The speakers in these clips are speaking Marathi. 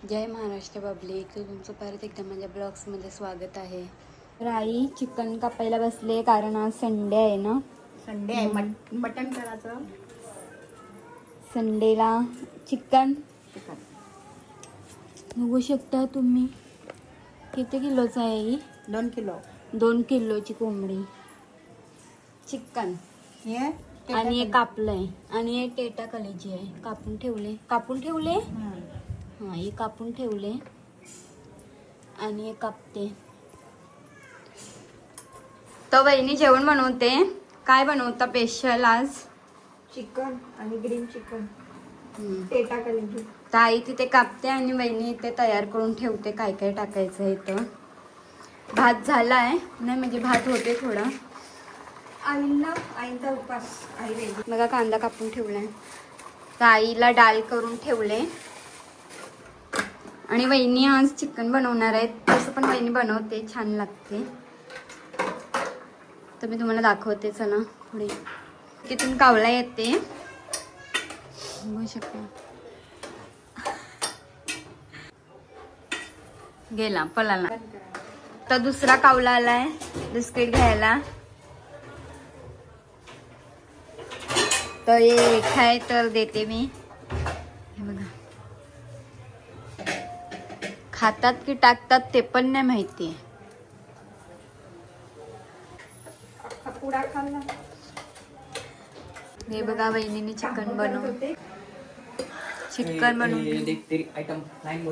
जय महाराष्ट्र पब्लिक, तुमचं परत एकदा माझ्या ब्लॉग्समध्ये स्वागत आहे. राई चिकन कापायला बसले कारण आज संडे आहे ना. संडे आहे, मटण करायचं. संडेला चिकन बघू शकता तुम्ही. किती किलोचं आहे ही? 2 किलो. 2 किलोची कोंबडी चिकन हे आणि हे कापलंय आणि हे टेटा कलेजी आहे. कापून ठेवले हा, हे कापून ठेवले आणि हे कापते. तर वहिनी जेवण बनवते. काय बनवता स्पेशल आज? चिकन आणि ग्रीन चिकन, टेटा कलेजी. ताई तिथे कापते आणि वहिनी इथे तयार करून ठेवते काय काय टाकायचं आहे. इथं भात झालाय नाही, म्हणजे भात होते थोडा. आईंचा उपास आई वेगळी. बघा कांदा कापून ठेवलाय. ताईला डाळ करून ठेवले आणि वहिनी आज चिकन बनवणार आहेत. तसं पण वहिनी बनवते, छान लागते. तर मी तुम्हाला दाखवते. चला पुढे तिथून कावला येते, बघू शकता. गेला पळाला. तर दुसरा कावला आलाय बिस्किट घ्यायला. तर हे खाय तर देते मी. हे बघा, खातात की टाकतात ते पण नाही माहिती. पुडा खाल्ला. हे बघा वहिनीने चिकन बनवते. चिकन बनवते.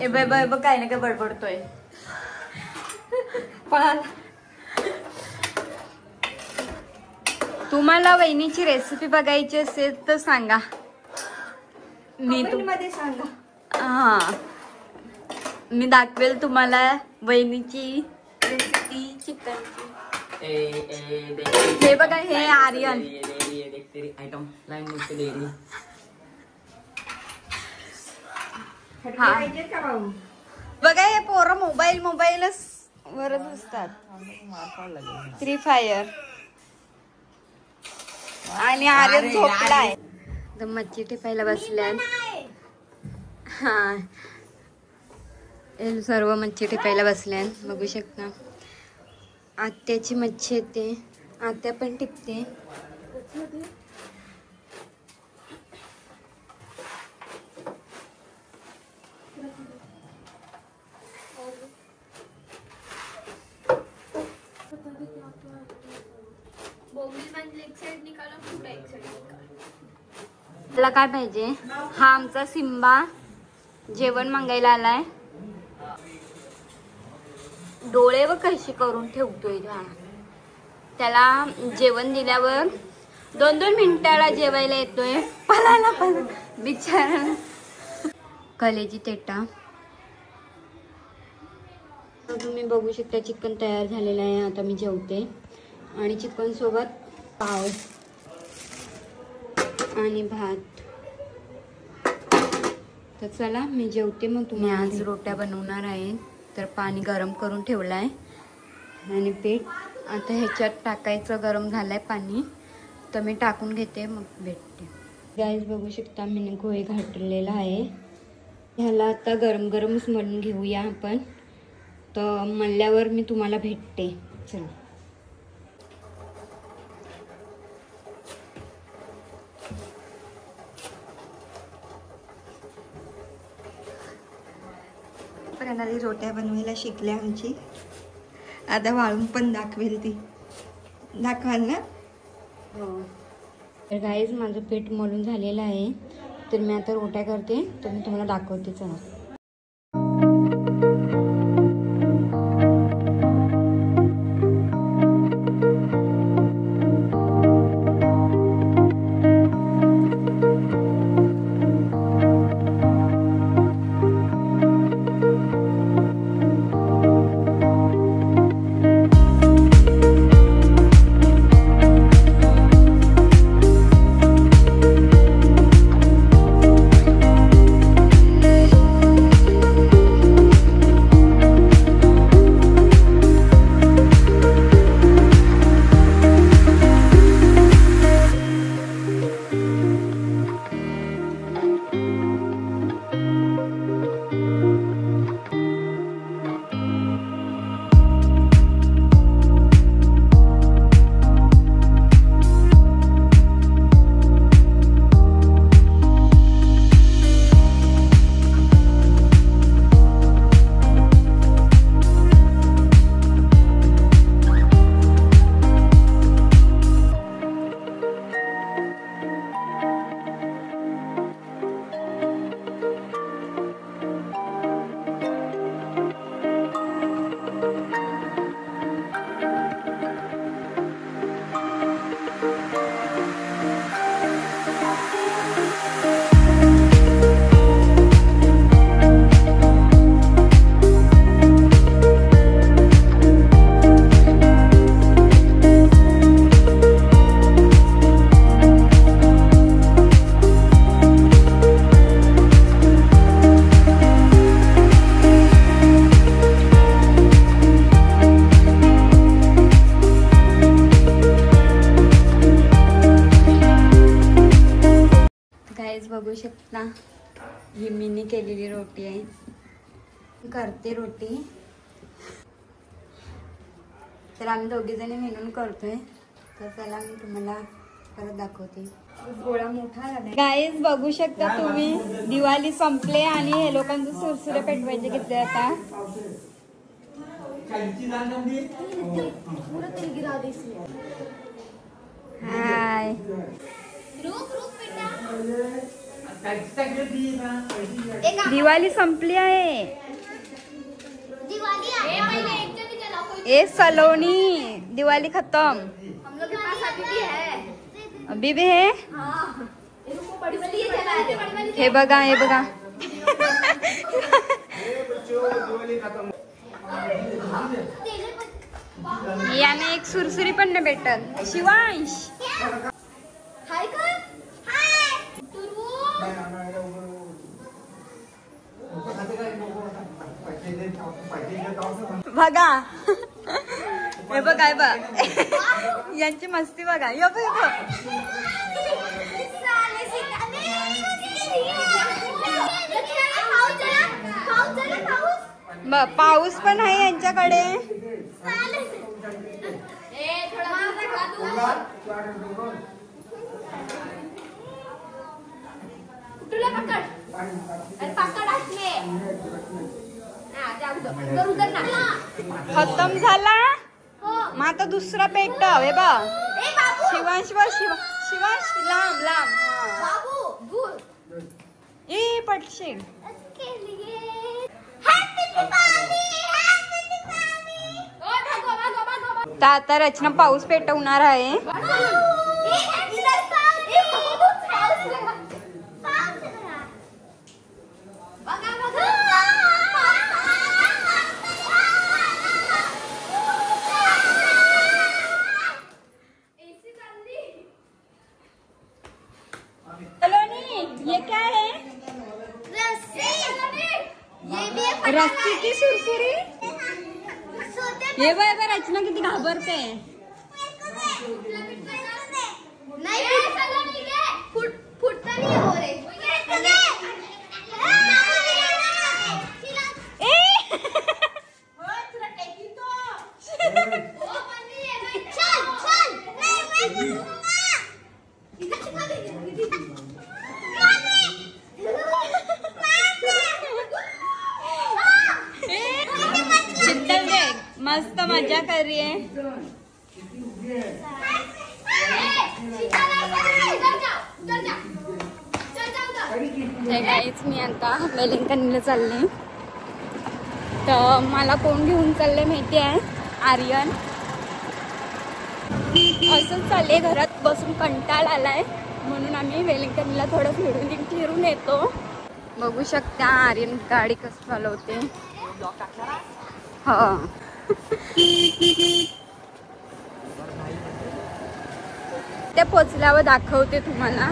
बघ काय ना काय बडबडतोय. तुम्हाला वहिनीची रेसिपी बघायची असेल तर सांगा. मी मध्ये सांगा. हा, मी दाखवेल तुम्हाला वहिनीची रेसिपी चिकनची. हे बघा, हे आर्यन. बघा हे पोरं मोबाईलच वरच असतात. Free fire. आणि आर्यन झोपलाय. मच्छी टिपायला बसल्यात. हा, सर्व मच्छी टिपायला बसल्यात, बघू शकता. आत्याची मच्छी येते, आत्या पण टिपते. तुला काय पाहिजे? हा आमचा सिम्बा जेवण मागायला आलाय. डोळे व कशी करून ठेवतोय. त्याला जेवण दिल्यावर 2-2 मिनिटाला जेवायला येतोय. पळाला पण बिचारा. कलेजी टेटा. तुम्ही बघू शकता चिकन तयार झालेलं आहे. आता मी जेवते आणि चिकन सोबत पाव आणि भात. तर चला मी जेवते, मग तुम्ही. आज रोट्या बनवणार आहे. तर पाणी गरम करून ठेवलाय आणि पीठ आता ह्याच्यात टाकायचं. गरम झालंय पाणी, तर मी टाकून घेते, मग भेटते. गाईस बघू शकता मी गोळी घातलेला आहे. ह्याला आता गरम गरमच मळून घेऊया आपण. तर मळल्यावर मी तुम्हाला भेटते. चला. प्रणाली रोट्या बनवायला शिकल्या आमची. आता वाळून पण दाखवेल ती. दाखवाल ना? हो. तर गाईज माझं पीठ मळून झालेलं आहे. तर मी आता रोट्या करते, तर मी तुम्हाला दाखवते. चला. केलेली रोटी आहे, करते रोटी. तर आम्ही दोघी जणी मिळून करतोय. तर चला मी तुम्हाला परत दाखवते. गोळा मोठा झाला गाईज, बघू शकता तुम्ही. दिवाळी संपले आणि हे लोकांचं सुरसुरे पेटवायचे घेतले आता. हाय, दिवाळी संपली आहे. ए सलोनी, दिवाळी खत्म. अभी भी है. हे बघा, हे बघा. याने एक सुरसुरी पण नाही भेटत. शिवांश बघा, हे बघ, काय बघ यांची मस्ती बघा. यो पाऊस पण आहे यांच्याकडे. खतम झाला मग आता दुसरा पेट. हे बा शिवांश, शिवांश लांब लांब. ए पटशील. तर आता रचना पाऊस पेटवणार आहे. ये क्या है? रस्सी की सुरसुरी. ये बाय रचना किती घाबरते. मस्त मजा कर रही है. गाईच मी आता वेलिंग्टनला चालले. तर मला कोण घेऊन चालले माहिती आहे? आर्यन. असंच चालले, घरात बसून कंटाळा आलाय म्हणून आम्ही वेलिंग्टनला थोडं फिरून येतो. बघू शकता आर्यन गाडी कसं चालवते. हा ते पोचल्यावर दाखवते तुम्हाला.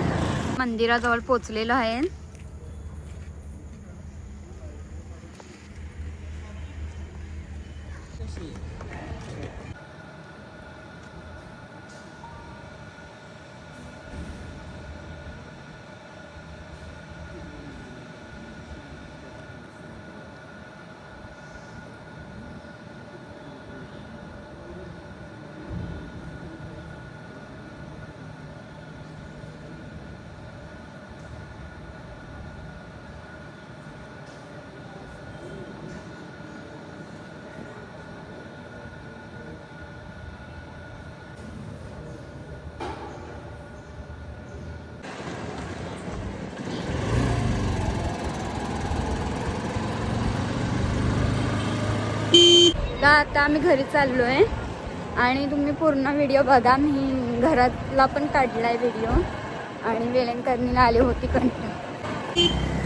मंदिराजवळ पोचलेलो आहे. आता आम्ही घरी चाललोय आणि तुम्ही पूर्ण व्हिडिओ बघा. मी घरातला पण काढलाय व्हिडिओ आणि वेलिंग्टनला आली होती कंटाळा.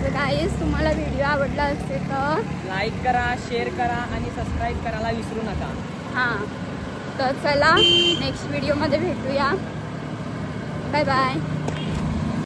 तर गाईस, तुम्हाला व्हिडिओ आवडला असेल तर लाईक करा, शेअर करा आणि सबस्क्राईब करायला विसरू नका. हां, तर चला नेक्स्ट व्हिडिओमध्ये भेटूया. Bye bye.